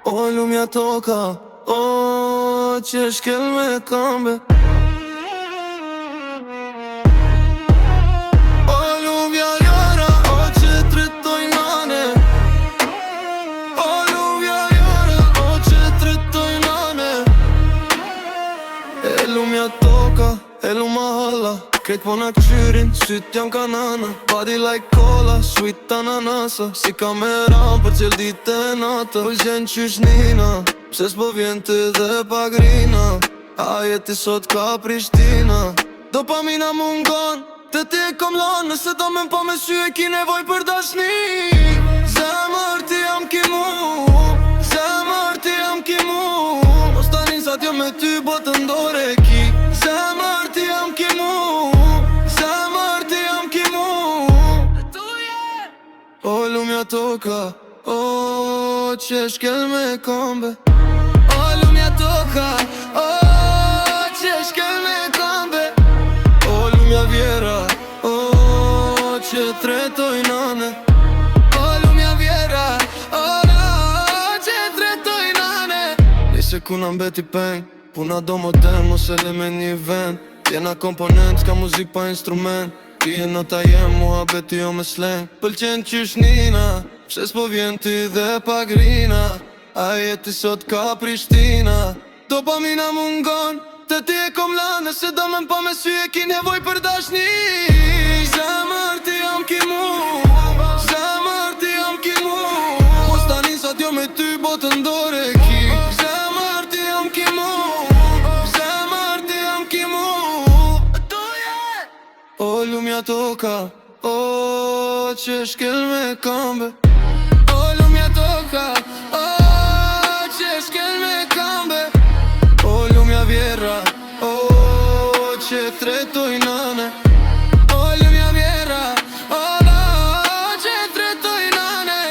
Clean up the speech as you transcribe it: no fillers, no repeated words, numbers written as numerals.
O lumea toca, o ce shkel me kambe. O lumea jara, o që tretoj nane. O lumea jara, o që tretoj nane. E lumea toca, e luma halla. Krejt po na këshyrin, syt jam kanana. Body like cola, sweet ananasa. Si kamera për cil ditë e natë. Pëlqen qysh nina, pse s'po vjen të dhe pa grina. A jeti sot ka Prishtina. Dopamina mungon, të ti e kom lanë. Nëse do me m'po me sy e ki nevoj për dashni. Zemër ti jam ki mu, zemër ti jam ki mu. Mos tani sa t'jo me ty botë ndore ki. Zemër ti jam ki mu, zemër ti jam ki mu. O lumea toca, o që shkel me kambe. O lumea toca, o që shkel me kambe. O lumea vjera, o që tretoj nane. O lumea vjera, o që tretoj nane. Nise kuna mbeti peng, puna do modern, mos e le me një vend. Jena komponent, s'ka muzik pa instrument. Ti e nota jem, mua beti jo me sleng. Pëlqen qysh nina, pse s'po vjen ty dhe pa grina. A jeti sot ka Prishtina. Dopamina mungon, të ti e kom lanë. Nëse do me m'po me sy e ki nevoj për dashni. Zemër ti jam ki mu, zemër ti jam ki mu. Mos tani sa t'jo me ty botë ndore ki. Zemër ti jam ki mu, zemër ti jam ki mu. O lumea toca, o që shkel me kambe. O lumea toca, o që shkel me kambe. O lumea vjera, o që tretoj nane. O lumea vjera, o që tretoj nane.